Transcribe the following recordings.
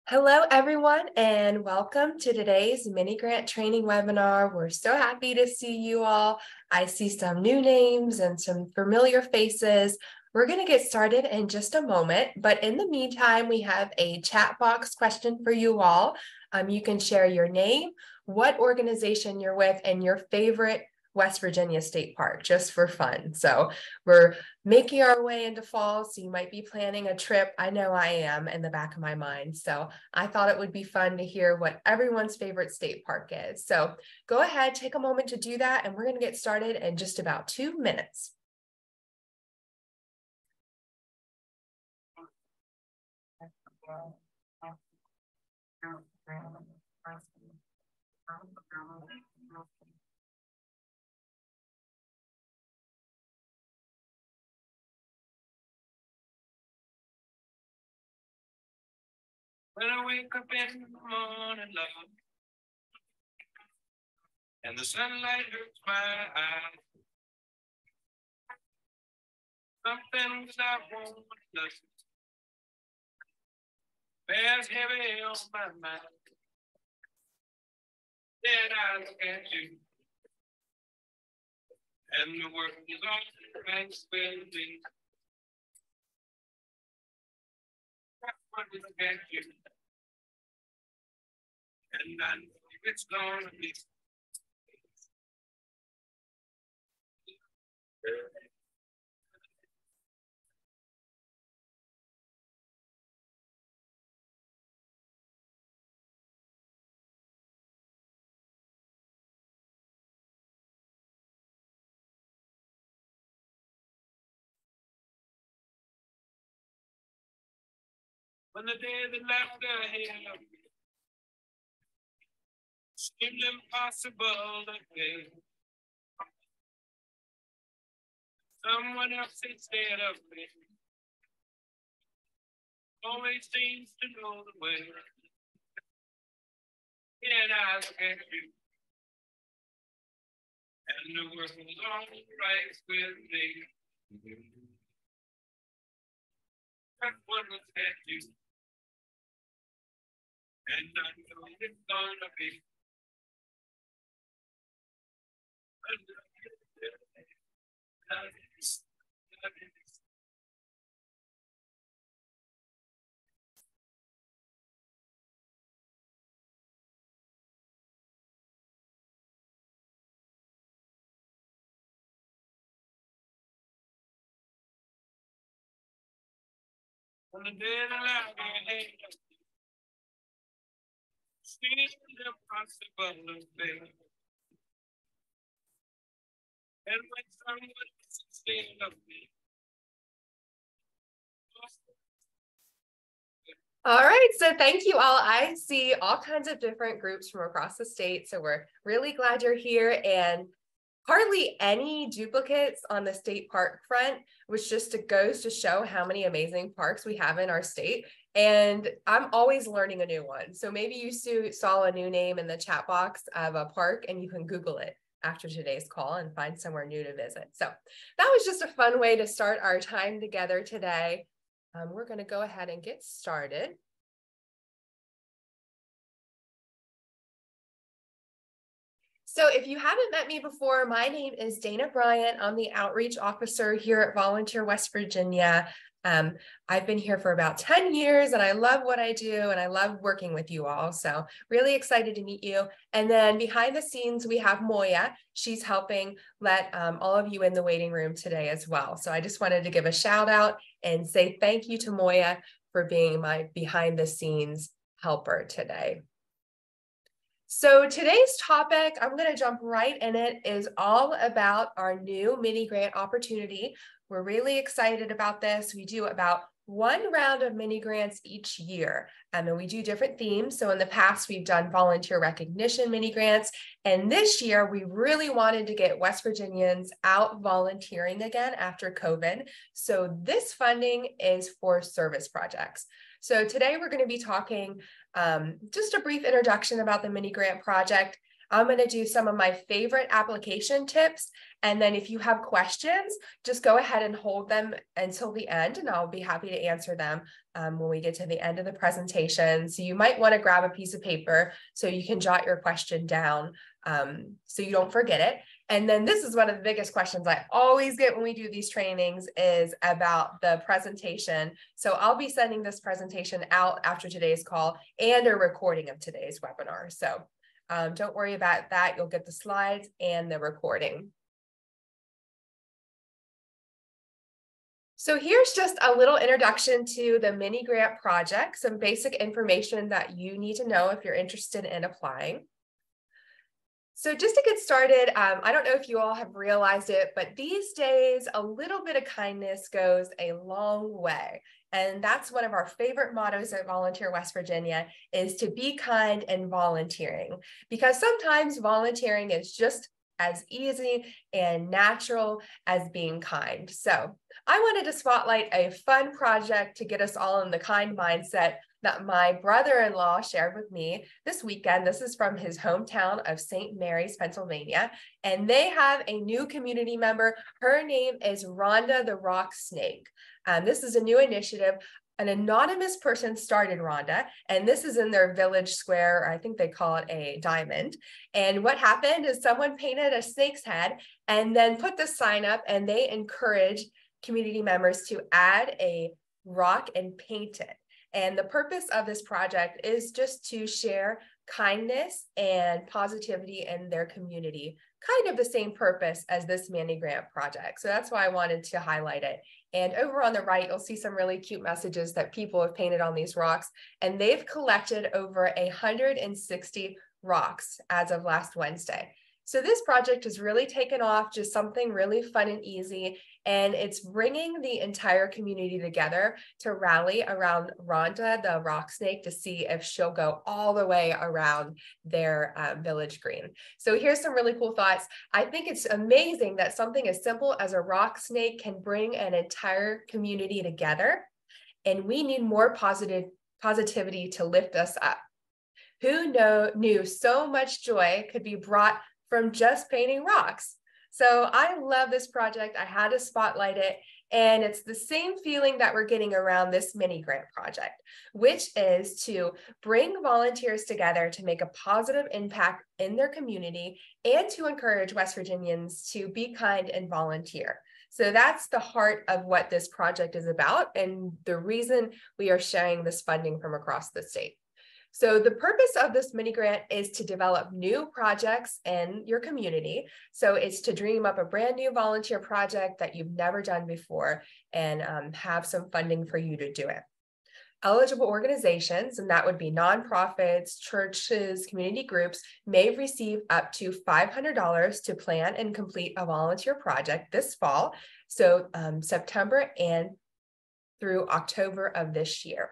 Hello, everyone, and welcome to today's mini grant training webinar. We're so happy to see you all. I see some new names and some familiar faces. We're going to get started in just a moment, but in the meantime, we have a chat box question for you all. You can share your name, what organization you're with, and your favorite West Virginia State Park, just for fun. So we're making our way into fall, so you might be planning a trip. I know I am in the back of my mind. So I thought it would be fun to hear what everyone's favorite state park is. So go ahead, take a moment to do that, and we're going to get started in just about 2 minutes. When I wake up in the morning, love, and the sunlight hurts my eyes, something that I won't listen bears heavy on my mind. Then I look at you, and the world is all right with me. I look at you, and I know it's gonna be. When the day that left ahead of me seemed impossible to face, someone else instead of me always seems to know the way. And I look at you, and the world is all right with me. Someone looks at you, and I know it's gonna be. On the day that I ahead, seems impossible to fail. And when someone is instead of me. All right, so thank you all. I see all kinds of different groups from across the state, so we're really glad you're here, and hardly any duplicates on the state park front, which just goes to show how many amazing parks we have in our state. And I'm always learning a new one. So maybe you saw a new name in the chat box of a park, and you can Google it after today's call and find somewhere new to visit. So that was just a fun way to start our time together today. We're going to go ahead and get started. So if you haven't met me before, my name is Dana Bryant. I'm the outreach officer here at Volunteer West Virginia. I've been here for about 10 years, and I love what I do, and I love working with you all. So really excited to meet you. And then behind the scenes, we have Moya. She's helping let all of you in the waiting room today as well. So I just wanted to give a shout out and say thank you to Moya for being my behind the scenes helper today. So today's topic, I'm going to jump right in it, is all about our new mini grant opportunity. We're really excited about this. We do about one round of mini grants each year, and we do different themes. So in the past, we've done volunteer recognition mini grants, and this year we really wanted to get West Virginians out volunteering again after COVID. So this funding is for service projects. So today we're going to be talking just a brief introduction about the mini grant project. I'm going to do some of my favorite application tips. And then if you have questions, just go ahead and hold them until the end, and I'll be happy to answer them when we get to the end of the presentation. So you might want to grab a piece of paper so you can jot your question down so you don't forget it. And then this is one of the biggest questions I always get when we do these trainings is about the presentation. So I'll be sending this presentation out after today's call and a recording of today's webinar. So don't worry about that. You'll get the slides and the recording. So here's just a little introduction to the mini grant project, some basic information that you need to know if you're interested in applying. So just to get started, I don't know if you all have realized it, but these days, a little bit of kindness goes a long way. And that's one of our favorite mottos at Volunteer West Virginia is to be kind and volunteering, because sometimes volunteering is just as easy and natural as being kind. So I wanted to spotlight a fun project to get us all in the kind mindset that my brother-in-law shared with me this weekend. This is from his hometown of St. Mary's, Pennsylvania, and they have a new community member. Her name is Rhonda the Rock Snake. This is a new initiative. An anonymous person started Rhonda, and this is in their village square, or I think they call it a diamond. And what happened is someone painted a snake's head and then put the sign up, and they encourage community members to add a rock and paint it. And the purpose of this project is just to share kindness and positivity in their community, kind of the same purpose as this mini grant project. So that's why I wanted to highlight it. And over on the right, you'll see some really cute messages that people have painted on these rocks. And they've collected over 160 rocks as of last Wednesday. So this project has really taken off, just something really fun and easy. And it's bringing the entire community together to rally around Rhonda, the rock snake, to see if she'll go all the way around their village green. So here's some really cool thoughts. I think it's amazing that something as simple as a rock snake can bring an entire community together. And we need more positivity to lift us up. Who knew so much joy could be brought from just painting rocks? So I love this project. I had to spotlight it. And it's the same feeling that we're getting around this mini grant project, which is to bring volunteers together to make a positive impact in their community and to encourage West Virginians to be kind and volunteer. So that's the heart of what this project is about and the reason we are sharing this funding from across the state. So the purpose of this mini grant is to develop new projects in your community. So it's to dream up a brand new volunteer project that you've never done before and have some funding for you to do it. Eligible organizations, and that would be nonprofits, churches, community groups, may receive up to $500 to plan and complete a volunteer project this fall. So September and through October of this year.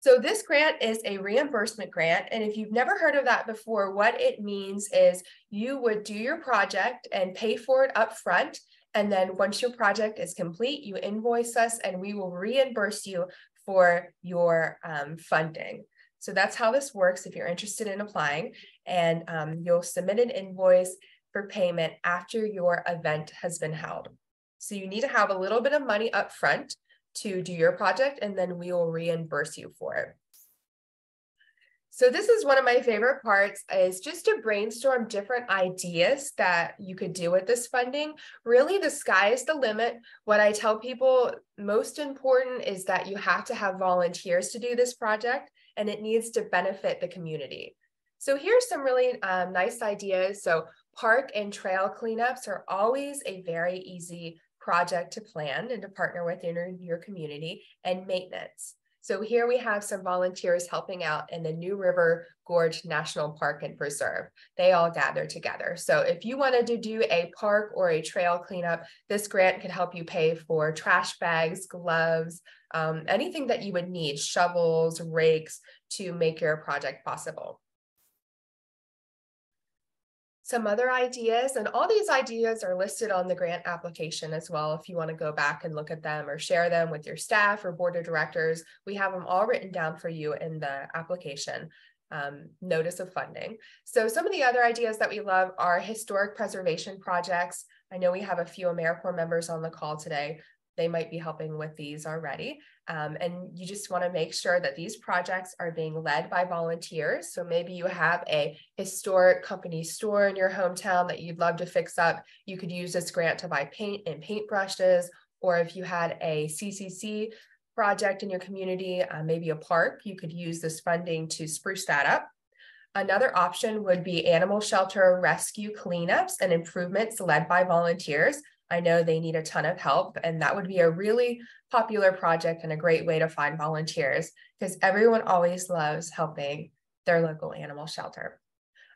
So this grant is a reimbursement grant. And if you've never heard of that before, what it means is you would do your project and pay for it up front. And then once your project is complete, you invoice us and we will reimburse you for your funding. So that's how this works if you're interested in applying. And you'll submit an invoice for payment after your event has been held. So you need to have a little bit of money up front to do your project, and then we will reimburse you for it. So this is one of my favorite parts, is just to brainstorm different ideas that you could do with this funding. Really, the sky is the limit. What I tell people, most important is that you have to have volunteers to do this project, and it needs to benefit the community. So here's some really nice ideas. So park and trail cleanups are always a very easy project to plan and to partner with in your community, and maintenance. So here we have some volunteers helping out in the New River Gorge National Park and Preserve. They all gather together. So if you wanted to do a park or a trail cleanup, this grant could help you pay for trash bags, gloves, anything that you would need, shovels, rakes, to make your project possible. Some other ideas, and all these ideas are listed on the grant application as well. If you want to go back and look at them or share them with your staff or board of directors, we have them all written down for you in the application. notice of funding. So some of the other ideas that we love are historic preservation projects. I know we have a few AmeriCorps members on the call today. They might be helping with these already. And you just want to make sure that these projects are being led by volunteers. So maybe you have a historic company store in your hometown that you'd love to fix up. You could use this grant to buy paint and paintbrushes. Or if you had a CCC project in your community, maybe a park, you could use this funding to spruce that up. Another option would be animal shelter rescue cleanups and improvements led by volunteers. I know they need a ton of help, and that would be a really popular project and a great way to find volunteers because everyone always loves helping their local animal shelter.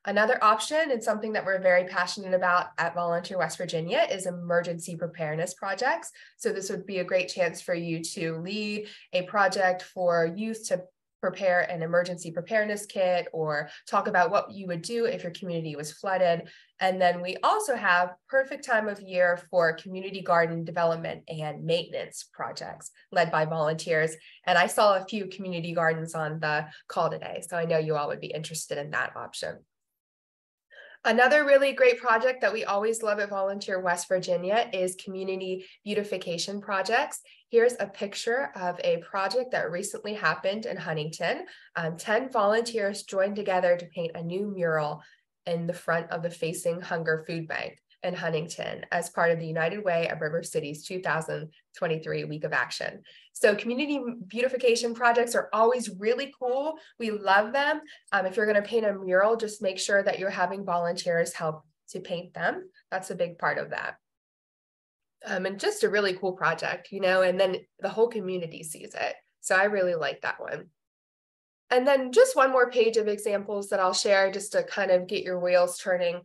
Another option, and something that we're very passionate about at Volunteer West Virginia, is emergency preparedness projects. So this would be a great chance for you to lead a project for youth to prepare an emergency preparedness kit or talk about what you would do if your community was flooded. And then we also have perfect time of year for community garden development and maintenance projects led by volunteers. And I saw a few community gardens on the call today, so I know you all would be interested in that option. Another really great project that we always love at Volunteer West Virginia is community beautification projects. Here's a picture of a project that recently happened in Huntington. 10 volunteers joined together to paint a new mural in the front of the Facing Hunger Food Bank in Huntington as part of the United Way of River City's 2023 Week of Action. So community beautification projects are always really cool. We love them. If you're going to paint a mural, just make sure that you're having volunteers help to paint them. That's a big part of that. And just a really cool project, you know, and then the whole community sees it. So I really like that one. And then just one more page of examples that I'll share just to kind of get your wheels turning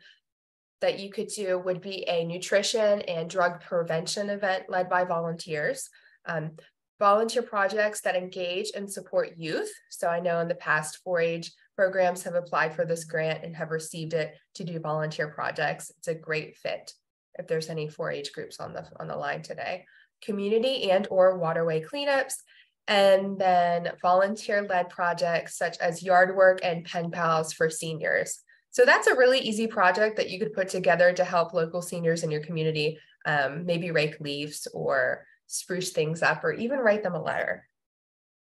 that you could do would be a nutrition and drug prevention event led by volunteers. Volunteer projects that engage and support youth. So I know in the past 4-H programs have applied for this grant and have received it to do volunteer projects. It's a great fit if there's any 4-H groups on the line today. Community and or waterway cleanups, and then volunteer-led projects such as yard work and pen pals for seniors. So that's a really easy project that you could put together to help local seniors in your community, maybe rake leaves or spruce things up or even write them a letter.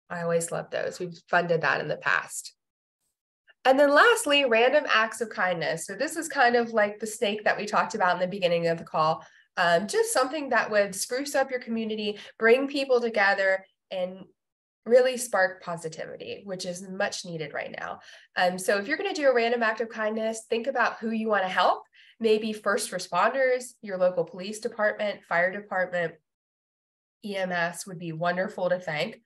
I always love those. We've funded that in the past. And then lastly, random acts of kindness. So this is kind of like the snake that we talked about in the beginning of the call, just something that would spruce up your community, bring people together, and really spark positivity, which is much needed right now. So if you're going to do a random act of kindness, think about who you want to help. Maybe first responders, your local police department, fire department, EMS would be wonderful to thank.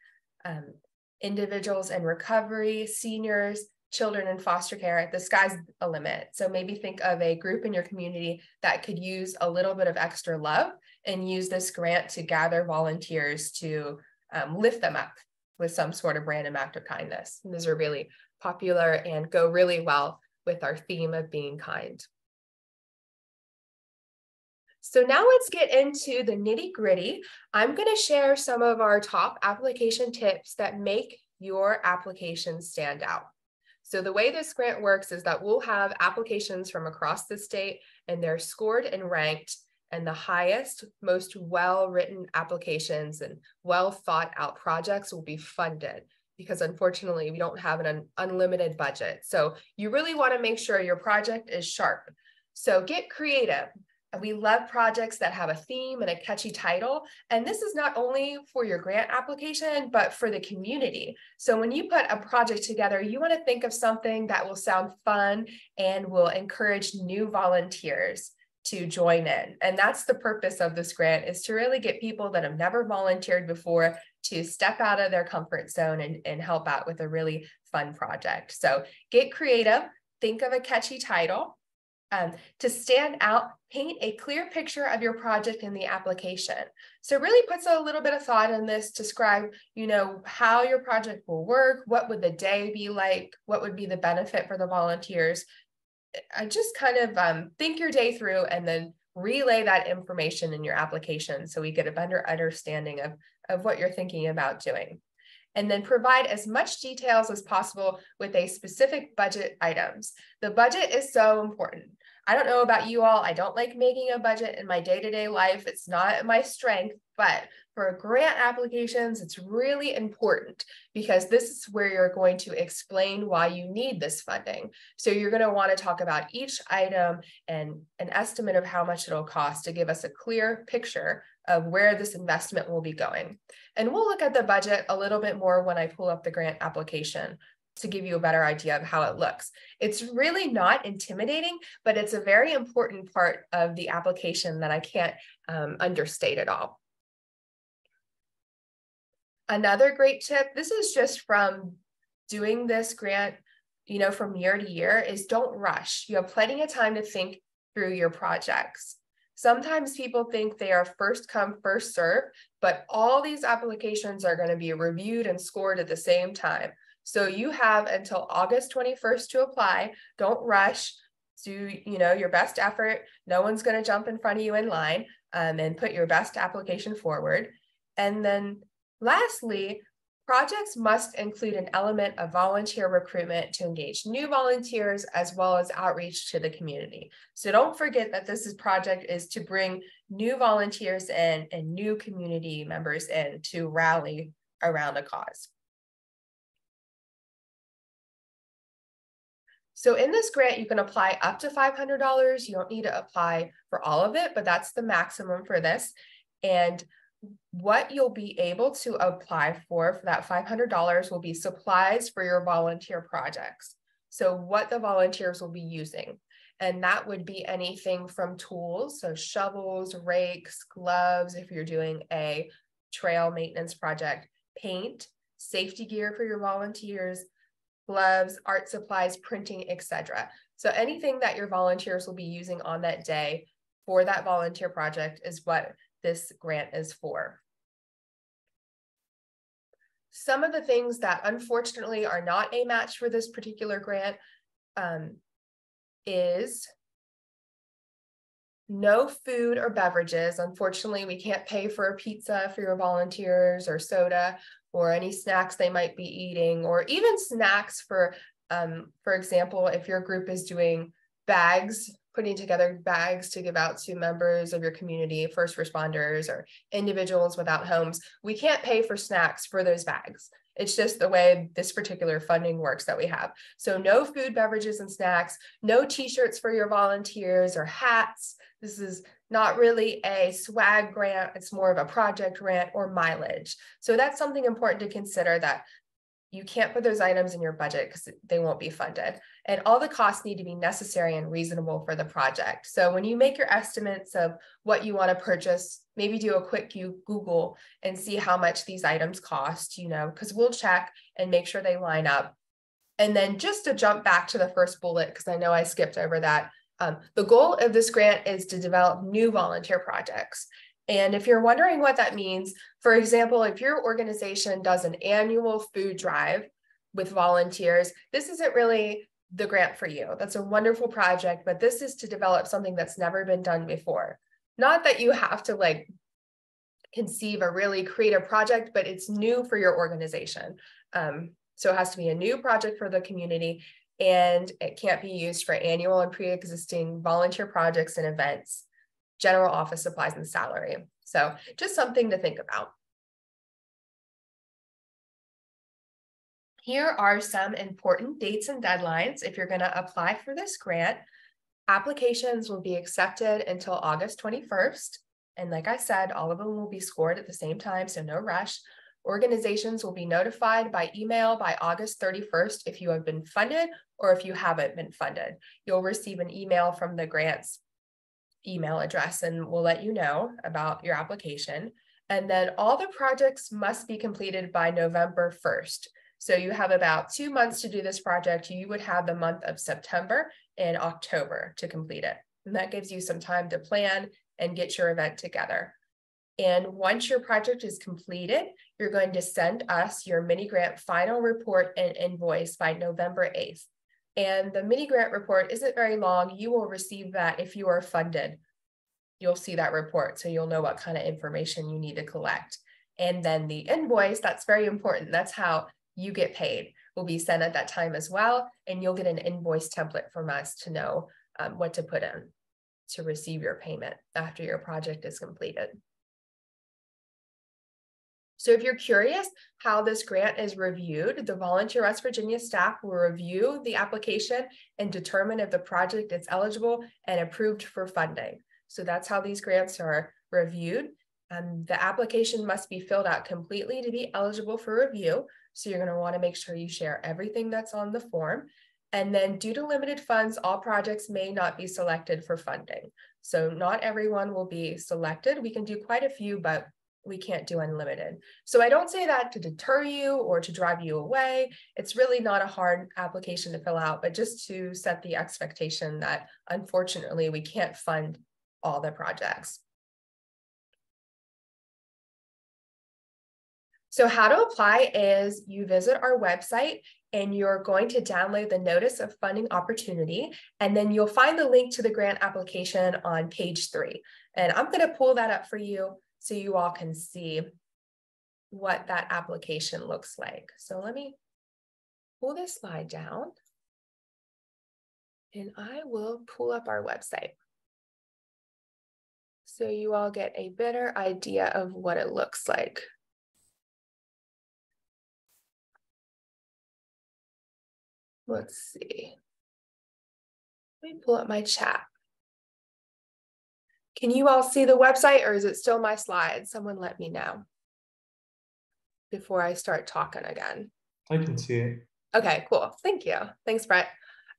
Individuals in recovery, seniors, children in foster care, the sky's a limit. So maybe think of a group in your community that could use a little bit of extra love and use this grant to gather volunteers to lift them up with some sort of random act of kindness. And these are really popular and go really well with our theme of being kind. So now let's get into the nitty-gritty. I'm going to share some of our top application tips that make your application stand out. So the way this grant works is that we'll have applications from across the state, and they're scored and ranked, and the highest, most well-written applications and well-thought-out projects will be funded, because unfortunately we don't have an unlimited budget. So you really want to make sure your project is sharp. So get creative. We love projects that have a theme and a catchy title. And this is not only for your grant application, but for the community. So when you put a project together, you want to think of something that will sound fun and will encourage new volunteers to join in. And that's the purpose of this grant, is to really get people that have never volunteered before to step out of their comfort zone and help out with a really fun project. So get creative, think of a catchy title. To stand out, paint a clear picture of your project in the application. So it really puts a little bit of thought in this, describe, how your project will work, what would the day be like, what would be the benefit for the volunteers. Just kind of think your day through and then relay that information in your application so we get a better understanding of what you're thinking about doing. and then provide as much details as possible with a specific budget items. The budget is so important. I don't know about you all. I don't like making a budget in my day-to-day life. It's not my strength, but for grant applications, it's really important because this is where you're going to explain why you need this funding. So you're going to want to talk about each item and an estimate of how much it'll cost to give us a clear picture of where this investment will be going. And we'll look at the budget a little bit more when I pull up the grant application to give you a better idea of how it looks. It's really not intimidating, but it's a very important part of the application that I can't understate at all. Another great tip, this is just from doing this grant, from year to year, is don't rush. You have plenty of time to think through your projects. Sometimes people think they are first come, first serve, but all these applications are going to be reviewed and scored at the same time. So you have until August 21st to apply. Don't rush. Do your best effort. No one's going to jump in front of you in line, and put your best application forward. And then lastly, projects must include an element of volunteer recruitment to engage new volunteers as well as outreach to the community. So don't forget that this project is to bring new volunteers in and new community members in to rally around a cause. So in this grant, you can apply up to $500. You don't need to apply for all of it, but that's the maximum for this. And what you'll be able to apply for that $500 will be supplies for your volunteer projects. So what the volunteers will be using. And that would be anything from tools, so shovels, rakes, gloves, if you're doing a trail maintenance project, paint, safety gear for your volunteers, gloves, art supplies, printing, etc. So anything that your volunteers will be using on that day for that volunteer project is what this grant is for. Some of the things that unfortunately are not a match for this particular grant is no food or beverages. Unfortunately, we can't pay for a pizza for your volunteers or soda or any snacks they might be eating, or even snacks for example, if your group is doing bags, putting together bags to give out to members of your community, first responders or individuals without homes, we can't pay for snacks for those bags. It's just the way this particular funding works that we have. So no food, beverages, and snacks, no t-shirts for your volunteers or hats. This is not really a swag grant. It's more of a project grant or mileage. So that's something important to consider, that you can't put those items in your budget because they won't be funded. And all the costs need to be necessary and reasonable for the project. So when you make your estimates of what you want to purchase, maybe do a quick Google and see how much these items cost, because we'll check and make sure they line up. And then just to jump back to the first bullet, because I know I skipped over that, the goal of this grant is to develop new volunteer projects. And if you're wondering what that means, for example, if your organization does an annual food drive with volunteers, this isn't really the grant for you. That's a wonderful project, but this is to develop something that's never been done before. Not that you have to conceive a really creative project, but it's new for your organization. So it has to be a new project for the community, and it can't be used for annual and pre-existing volunteer projects and events, general office supplies, and salary. So just something to think about. Here are some important dates and deadlines if you're going to apply for this grant. Applications will be accepted until August 21st. And like I said, all of them will be scored at the same time, so no rush. Organizations will be notified by email by August 31st if you have been funded or if you haven't been funded. You'll receive an email from the grant's email address and we'll let you know about your application. And then all the projects must be completed by November 1st. So you have about 2 months to do this project. You would have the month of September and October to complete it. And that gives you some time to plan and get your event together. And once your project is completed, you're going to send us your mini grant final report and invoice by November 8th. And the mini grant report isn't very long. You will receive that if you are funded. You'll see that report, so you'll know what kind of information you need to collect. And then the invoice, that's very important. That's how you get paid, will be sent at that time as well. And you'll get an invoice template from us to know what to put in to receive your payment after your project is completed. So if you're curious how this grant is reviewed, the Volunteer West Virginia staff will review the application and determine if the project is eligible and approved for funding. So that's how these grants are reviewed. The application must be filled out completely to be eligible for review. So you're going to want to make sure you share everything that's on the form. And then due to limited funds, all projects may not be selected for funding. So not everyone will be selected. We can do quite a few, but we can't do unlimited. So I don't say that to deter you or to drive you away. It's really not a hard application to fill out, but just to set the expectation that unfortunately we can't fund all the projects. So how to apply is you visit our website and you're going to download the notice of funding opportunity, and then you'll find the link to the grant application on page 3. And I'm going to pull that up for you so you all can see what that application looks like. So let me pull this slide down and I will pull up our website so you all get a better idea of what it looks like. Let's see. Let me pull up my chat. Can you all see the website, or is it still my slides? Someone let me know before I start talking again. I can see it. Okay, cool. Thank you. Thanks, Brett.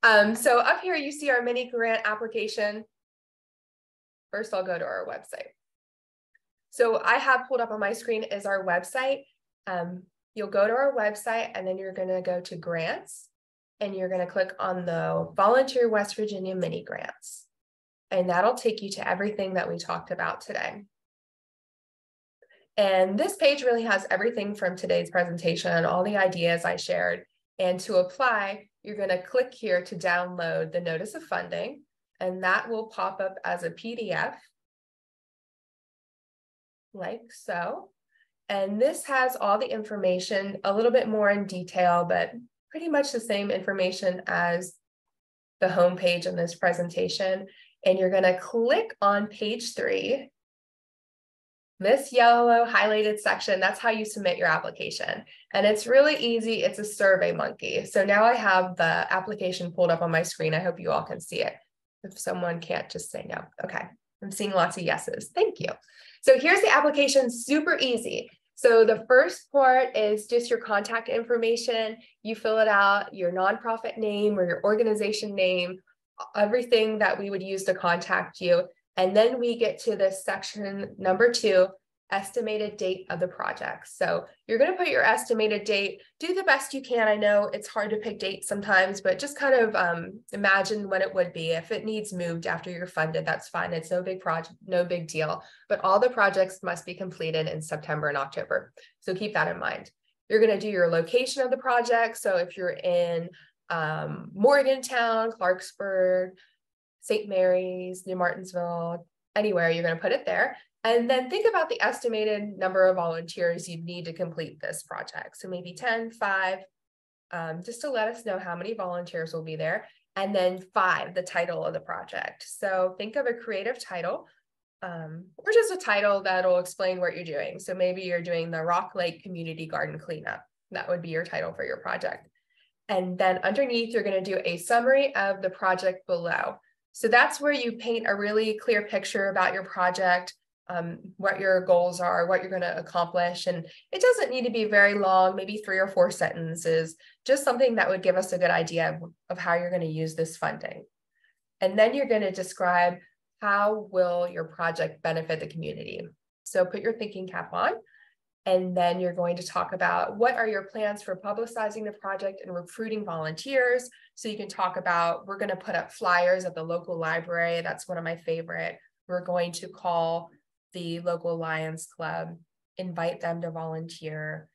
So up here, you see our mini grant application. First, I'll go to our website. So I have pulled up on my screen is our website. You'll go to our website and then you're going to go to grants and you're going to click on the Volunteer West Virginia mini grants. And that'll take you to everything that we talked about today. And this page really has everything from today's presentation, all the ideas I shared. And to apply, you're going to click here to download the notice of funding, and that will pop up as a PDF like so. And this has all the information, a little bit more in detail, but pretty much the same information as the homepage in this presentation. And you're going to click on page 3. This yellow highlighted section, that's how you submit your application. And it's really easy. It's a Survey Monkey. So now I have the application pulled up on my screen. I hope you all can see it. If someone can't, just say no. Okay, I'm seeing lots of yeses. Thank you. So here's the application, super easy. So the first part is just your contact information. You fill it out, your nonprofit name or your organization name, everything that we would use to contact you. And then we get to this section number 2, estimated date of the project. So you're going to put your estimated date, do the best you can. I know it's hard to pick dates sometimes, but just kind of imagine when it would be. If it needs moved after you're funded, that's fine. It's no big project, no big deal, but all the projects must be completed in September and October. So keep that in mind. You're going to do your location of the project. So if you're in Morgantown, Clarksburg, St. Mary's, New Martinsville, anywhere, you're going to put it there. And then think about the estimated number of volunteers you'd need to complete this project. So maybe 10, 5, just to let us know how many volunteers will be there. And then 5, the title of the project. So think of a creative title, or just a title that'll explain what you're doing. So maybe you're doing the Rock Lake Community Garden Cleanup. That would be your title for your project. And then underneath, you're going to do a summary of the project below. So that's where you paint a really clear picture about your project, what your goals are, what you're going to accomplish. And it doesn't need to be very long, maybe 3 or 4 sentences, just something that would give us a good idea of how you're going to use this funding. And then you're going to describe how will your project benefit the community. So put your thinking cap on. And then you're going to talk about what are your plans for publicizing the project and recruiting volunteers. So you can talk about, we're going to put up flyers at the local library. That's one of my favorite. We're going to call the local Lions Club, invite them to volunteer,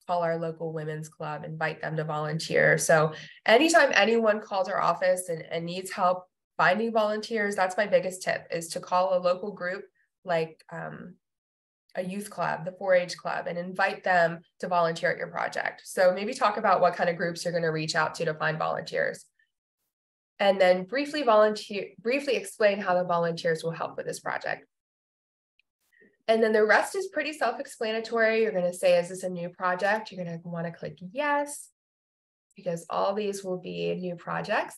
call our local women's club, invite them to volunteer. So anytime anyone calls our office and needs help finding volunteers, that's my biggest tip, is to call a local group like a youth club, the 4-H club, and invite them to volunteer at your project. So maybe talk about what kind of groups you're going to reach out to find volunteers. And then briefly explain how the volunteers will help with this project. And then the rest is pretty self-explanatory. You're going to say, is this a new project? You're going to want to click yes, because all these will be new projects.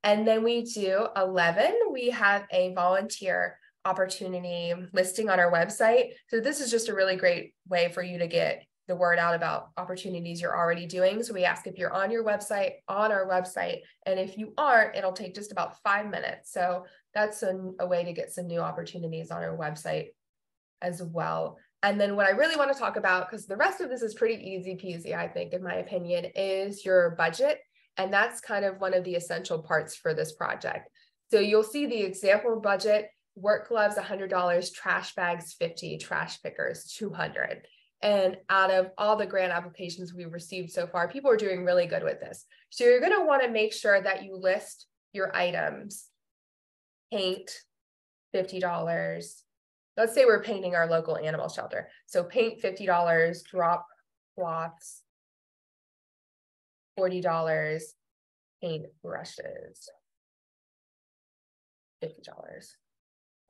And then we do 11, we have a volunteer opportunity listing on our website. So this is just a really great way for you to get the word out about opportunities you're already doing. So we ask if you're on our website, and if you aren't, it'll take just about 5 minutes. So that's a way to get some new opportunities on our website as well. And then what I really want to talk about, because the rest of this is pretty easy peasy, I think, in my opinion, is your budget. And that's kind of one of the essential parts for this project. So you'll see the example budget: work gloves, $100, trash bags, 50, trash pickers, 200. And out of all the grant applications we've received so far, people are doing really good with this. So you're going to want to make sure that you list your items. Paint, $50. Let's say we're painting our local animal shelter. So paint, $50, drop cloths, $40, paint brushes, $50.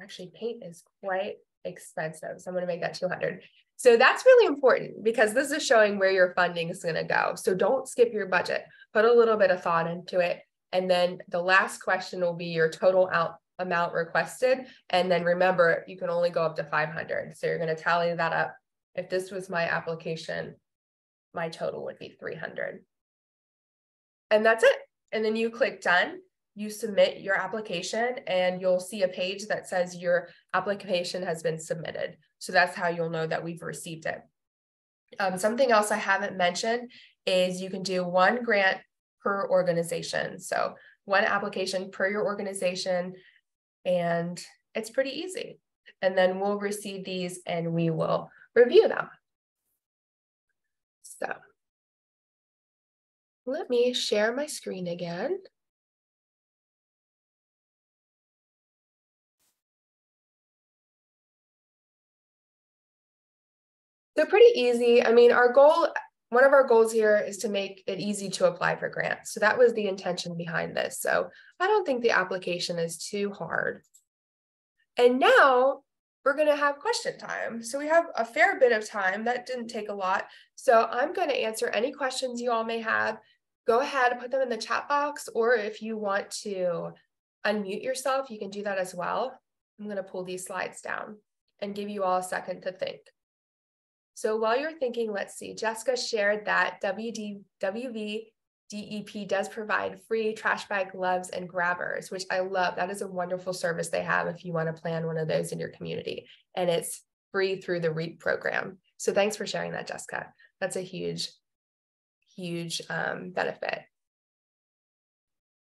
Actually, paint is quite expensive, so I'm going to make that 200. So that's really important, because this is showing where your funding is going to go. So don't skip your budget. Put a little bit of thought into it. And then the last question will be your total amount requested. And then remember, you can only go up to 500. So you're going to tally that up. If this was my application, my total would be 300. And that's it. And then you click done. You submit your application, and you'll see a page that says your application has been submitted. So that's how you'll know that we've received it. Something else I haven't mentioned is you can do one grant per organization. So one application per your organization, and it's pretty easy. And then we'll receive these and we will review them. So let me share my screen again. So pretty easy. I mean, one of our goals here is to make it easy to apply for grants. So that was the intention behind this. So I don't think the application is too hard. And now we're going to have question time. So we have a fair bit of time. That didn't take a lot. So I'm going to answer any questions you all may have. Go ahead and put them in the chat box, or if you want to unmute yourself, you can do that as well. I'm going to pull these slides down and give you all a second to think. So while you're thinking, let's see, Jessica shared that WVDEP does provide free trash bag gloves and grabbers, which I love. That is a wonderful service they have if you want to plan one of those in your community. And it's free through the REAP program. So thanks for sharing that, Jessica. That's a huge benefit.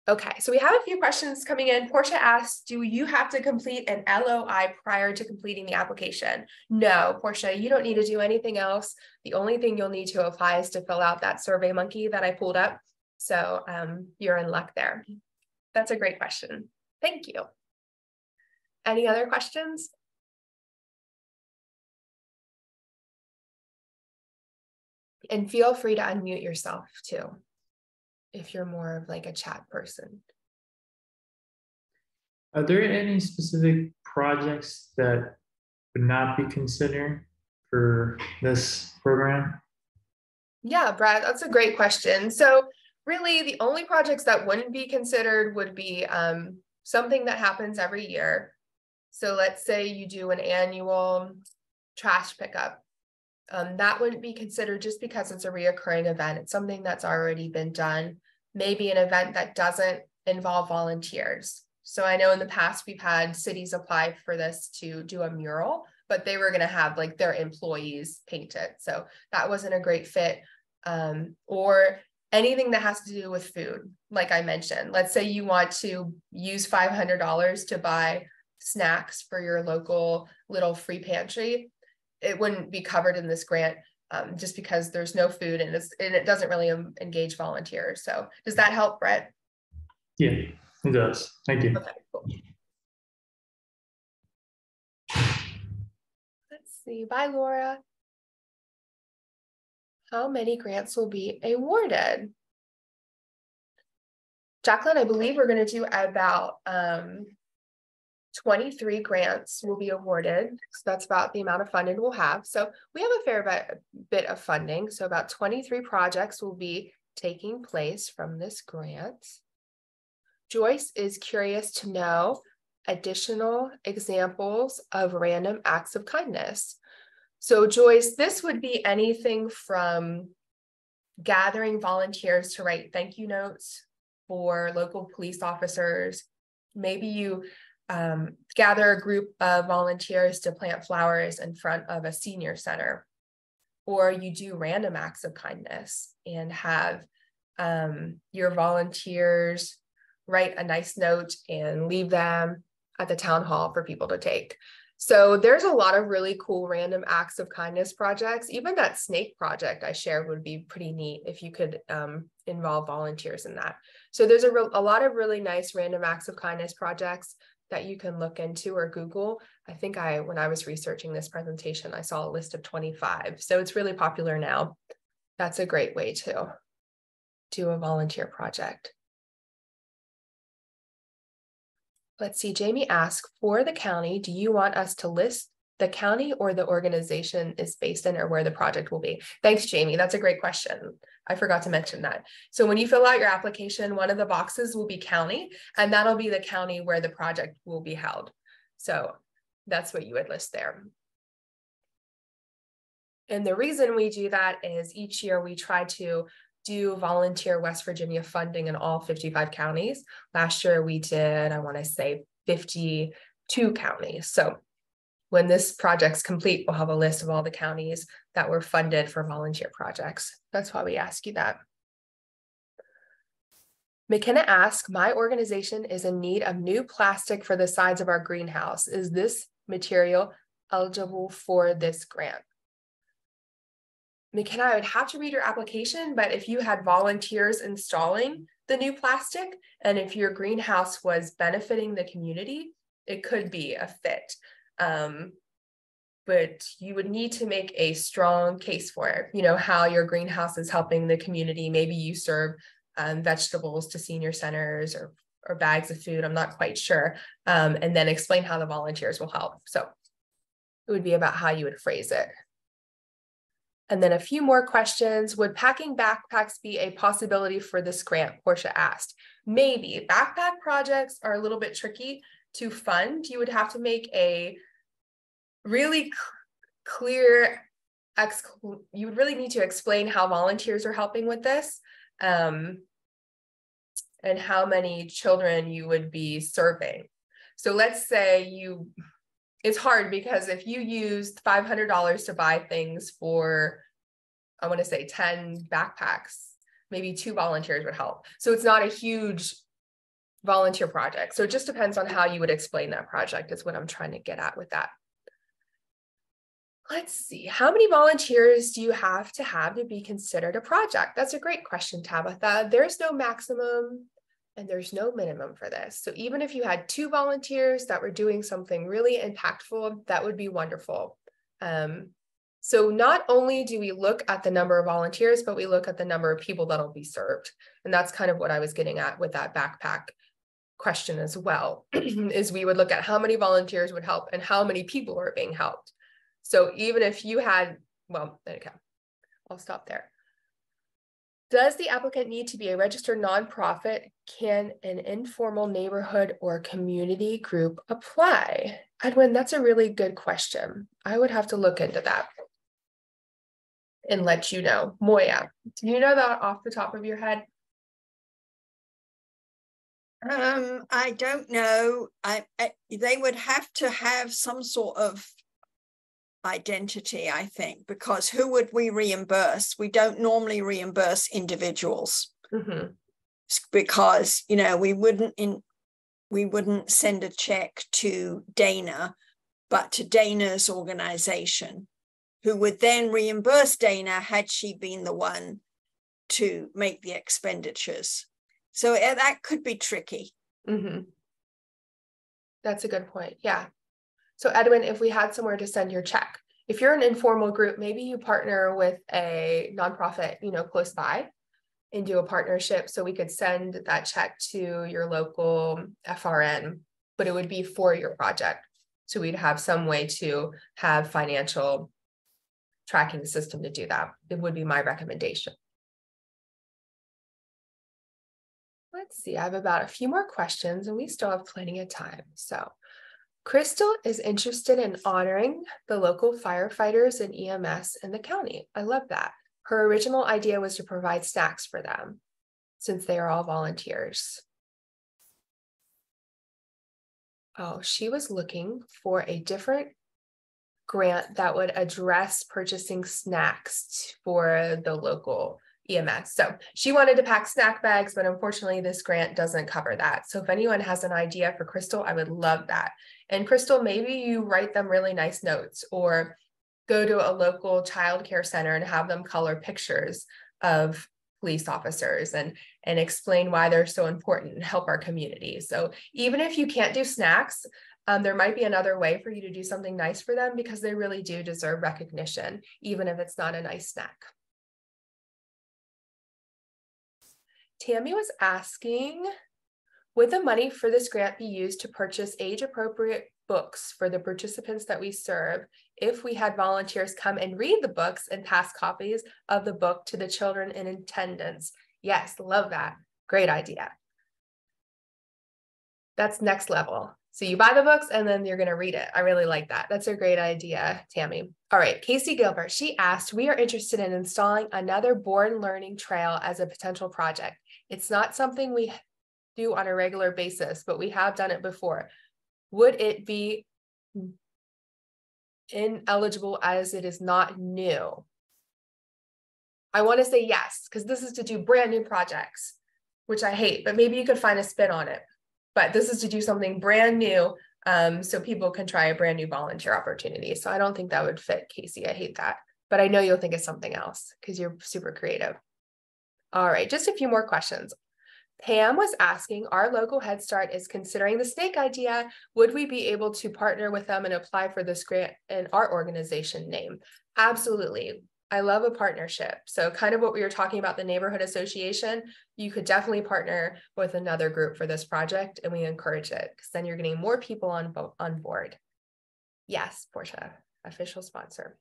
Okay, so we have a few questions coming in. Portia asks, do you have to complete an LOI prior to completing the application? No, Portia, you don't need to do anything else. The only thing you'll need to apply is to fill out that Survey Monkey that I pulled up. So you're in luck there. That's a great question. Thank you. Any other questions? And feel free to unmute yourself too, if you're more of like a chat person. Are there any specific projects that would not be considered for this program? Yeah, Brad, that's a great question. So really the only projects that wouldn't be considered would be something that happens every year. So let's say you do an annual trash pickup. That wouldn't be considered just because it's a reoccurring event. It's something that's already been done. Maybe an event that doesn't involve volunteers. So I know in the past we've had cities apply for this to do a mural, but they were going to have like their employees paint it. So that wasn't a great fit. Or anything that has to do with food. Like I mentioned, let's say you want to use $500 to buy snacks for your local little free pantry. It wouldn't be covered in this grant just because there's no food and it doesn't really engage volunteers. So does that help, Brett? Yeah, it does. Thank you. Okay, cool. Let's see. Bye, Laura. How many grants will be awarded? Jacqueline, I believe we're going to do about 23 grants will be awarded. So that's about the amount of funding we'll have. So we have a fair bit of funding. So about 23 projects will be taking place from this grant. Joyce is curious to know additional examples of random acts of kindness. So Joyce, this would be anything from gathering volunteers to write thank you notes for local police officers. Maybe you gather a group of volunteers to plant flowers in front of a senior center, or you do random acts of kindness and have your volunteers write a nice note and leave them at the town hall for people to take. So there's a lot of really cool random acts of kindness projects. Even that snake project I shared would be pretty neat if you could involve volunteers in that. So there's a lot of really nice random acts of kindness projects that you can look into or Google. I think when I was researching this presentation, I saw a list of 25. So it's really popular now. That's a great way to do a volunteer project. Let's see, Jamie asked, for the county, do you want us to list the county or the organization is based in or where the project will be? Thanks, Jamie. That's a great question. I forgot to mention that. So when you fill out your application, one of the boxes will be county, and that'll be the county where the project will be held. So that's what you would list there. And the reason we do that is each year we try to do volunteer West Virginia funding in all 55 counties. Last year we did, I want to say 52 counties. So when this project's complete, we'll have a list of all the counties that were funded for volunteer projects. That's why we ask you that. McKenna asks, my organization is in need of new plastic for the sides of our greenhouse. Is this material eligible for this grant? McKenna, I would have to read your application, but if you had volunteers installing the new plastic, and if your greenhouse was benefiting the community, it could be a fit. But you would need to make a strong case for it. You know, how your greenhouse is helping the community. Maybe you serve vegetables to senior centers or bags of food. I'm not quite sure. And then explain how the volunteers will help. So it would be about how you would phrase it. And then a few more questions. Would packing backpacks be a possibility for this grant? Portia asked. Maybe. Backpack projects are a little bit tricky to fund. You would have to make a really clear, you would really need to explain how volunteers are helping with this, and how many children you would be serving. So let's say it's hard because if you used $500 to buy things for, I want to say 10 backpacks, maybe 2 volunteers would help. So it's not a huge volunteer project. So it just depends on how you would explain that project is what I'm trying to get at with that. Let's see, how many volunteers do you have to be considered a project? That's a great question, Tabitha. There's no maximum and there's no minimum for this. So even if you had 2 volunteers that were doing something really impactful, that would be wonderful. So not only do we look at the number of volunteers, but we look at the number of people that'll be served. And that's kind of what I was getting at with that backpack question as well, is we would look at how many volunteers would help and how many people are being helped. So even if you had, well, okay, I'll stop there. Does the applicant need to be a registered nonprofit? Can an informal neighborhood or community group apply? Edwin, that's a really good question. I would have to look into that and let you know. Moya, do you know that off the top of your head? I don't know. They would have to have some sort of identity, I think, because who would we reimburse? We don't normally reimburse individuals, because, you know, we wouldn't send a check to Dana, but to Dana's organization, who would then reimburse Dana had she been the one to make the expenditures. So that could be tricky. That's a good point. Yeah. So Edwin, if we had somewhere to send your check, if you're an informal group, maybe you partner with a nonprofit, close by and do a partnership. So we could send that check to your local FRN, but it would be for your project. So we'd have some way to have financial tracking system to do that. It would be my recommendation. Let's see, I have about a few more questions and we still have plenty of time. So Crystal is interested in honoring the local firefighters and EMS in the county. I love that. Her original idea was to provide snacks for them since they are all volunteers. Oh, she was looking for a different grant that would address purchasing snacks for the local EMS. So she wanted to pack snack bags, but unfortunately this grant doesn't cover that. So if anyone has an idea for Crystal, I would love that. And Crystal, maybe you write them really nice notes or go to a local childcare center and have them color pictures of police officers and explain why they're so important and help our community. So even if you can't do snacks, there might be another way for you to do something nice for them because they really do deserve recognition, even if it's not a nice snack. Tammy was asking, would the money for this grant be used to purchase age-appropriate books for the participants that we serve if we had volunteers come and read the books and pass copies of the book to the children in attendance? Yes, love that. Great idea. That's next level. So you buy the books and then you're going to read it. I really like that. That's a great idea, Tammy. All right, Casey Gilbert, she asked, we are interested in installing another Born Learning Trail as a potential project. It's not something we do on a regular basis, but we have done it before. Would it be ineligible as it is not new? I want to say yes, because this is to do brand new projects, which I hate, but maybe you could find a spin on it. But this is to do something brand new, so people can try a brand new volunteer opportunity. So I don't think that would fit, Casey. I hate that. But I know you'll think of something else because you're super creative. All right, just a few more questions. Pam was asking, our local Head Start is considering the snake idea. Would we be able to partner with them and apply for this grant in our organization name? Absolutely. I love a partnership. So kind of what we were talking about, the neighborhood association, you could definitely partner with another group for this project, and we encourage it because then you're getting more people on board. Yes, Portia, official sponsor.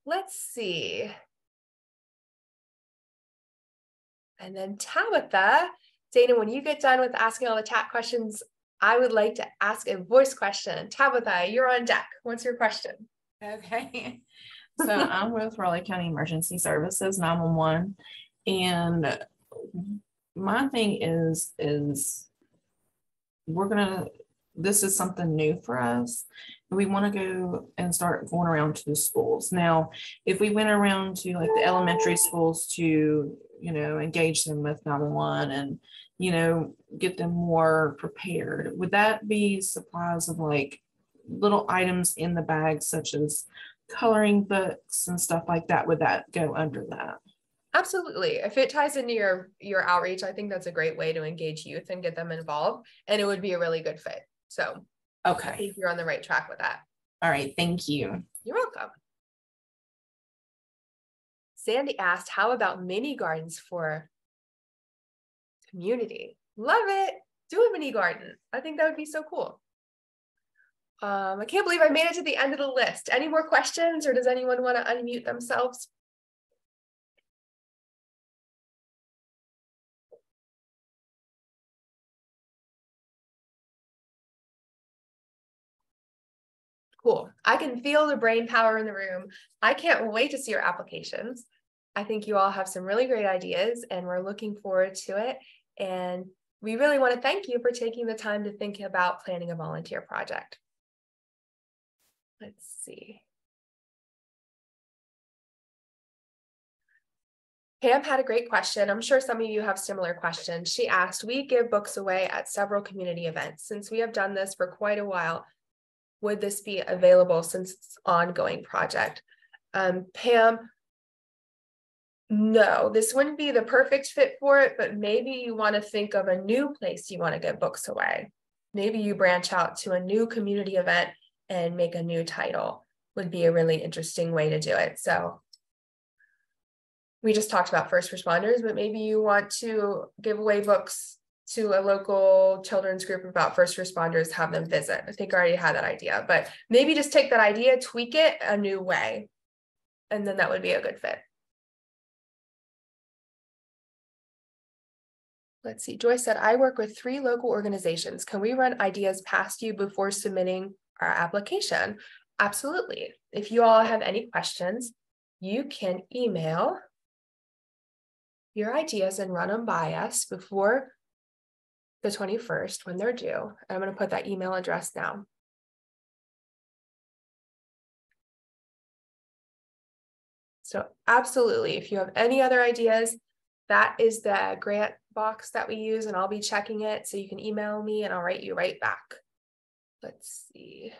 Let's see. And then Tabitha, Dana, when you get done with asking all the chat questions, I would like to ask a voice question. Tabitha, you're on deck. What's your question? Okay. So I'm with Raleigh County Emergency Services 911, and my thing is this is something new for us. We want to go and start going around to the schools. Now, if we went around to like the elementary schools to, engage them with 911 and, get them more prepared, would that be supplies of like little items in the bag, such as coloring books and stuff like that? Would that go under that? Absolutely. If it ties into your outreach, I think that's a great way to engage youth and get them involved, and it would be a really good fit. So okay, I think you're on the right track with that. All right, thank you. You're welcome. Sandy asked, how about mini gardens for community? Love it. Do a mini garden. I think that would be so cool. I can't believe I made it to the end of the list. Any more questions, or does anyone want to unmute themselves? Cool. I can feel the brain power in the room. I can't wait to see your applications. I think you all have some really great ideas, and we're looking forward to it. And we really want to thank you for taking the time to think about planning a volunteer project. Let's see. Pam had a great question. I'm sure some of you have similar questions. She asked, we give books away at several community events. Since we have done this for quite a while, would this be available since it's an ongoing project? Pam, no, this wouldn't be the perfect fit for it, but maybe you want to think of a new place you want to give books away. Maybe you branch out to a new community event and make a new title. would be a really interesting way to do it. So we just talked about first responders, but maybe you want to give away books to a local children's group about first responders, have them visit. I think I already had that idea, but maybe just take that idea, tweak it a new way, and then that would be a good fit. Let's see, Joyce said, I work with 3 local organizations. Can we run ideas past you before submitting our application? Absolutely. If you all have any questions, you can email your ideas and run them by us before the 21st when they're due. I'm going to put that email address now. So absolutely, if you have any other ideas, that is the grant box that we use, and I'll be checking it. So you can email me and I'll write you right back. Let's see.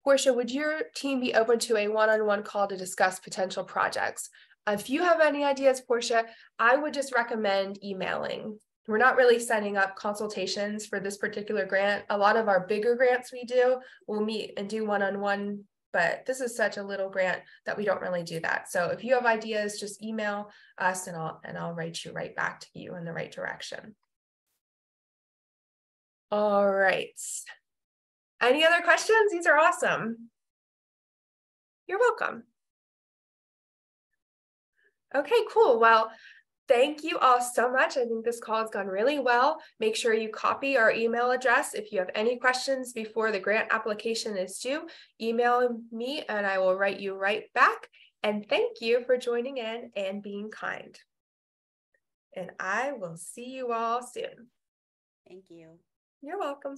Portia, would your team be open to a one-on-one call to discuss potential projects? If you have any ideas, Portia, I would just recommend emailing. We're not really setting up consultations for this particular grant. A lot of our bigger grants we do, we'll meet and do one-on-one, but this is such a little grant that we don't really do that. So if you have ideas, just email us and I'll write you right back to you in the right direction. All right. Any other questions? These are awesome. You're welcome. Okay, cool. Well, thank you all so much. I think this call has gone really well. Make sure you copy our email address. If you have any questions before the grant application is due, email me and I will write you right back. And thank you for joining in and being kind. And I will see you all soon. Thank you. You're welcome.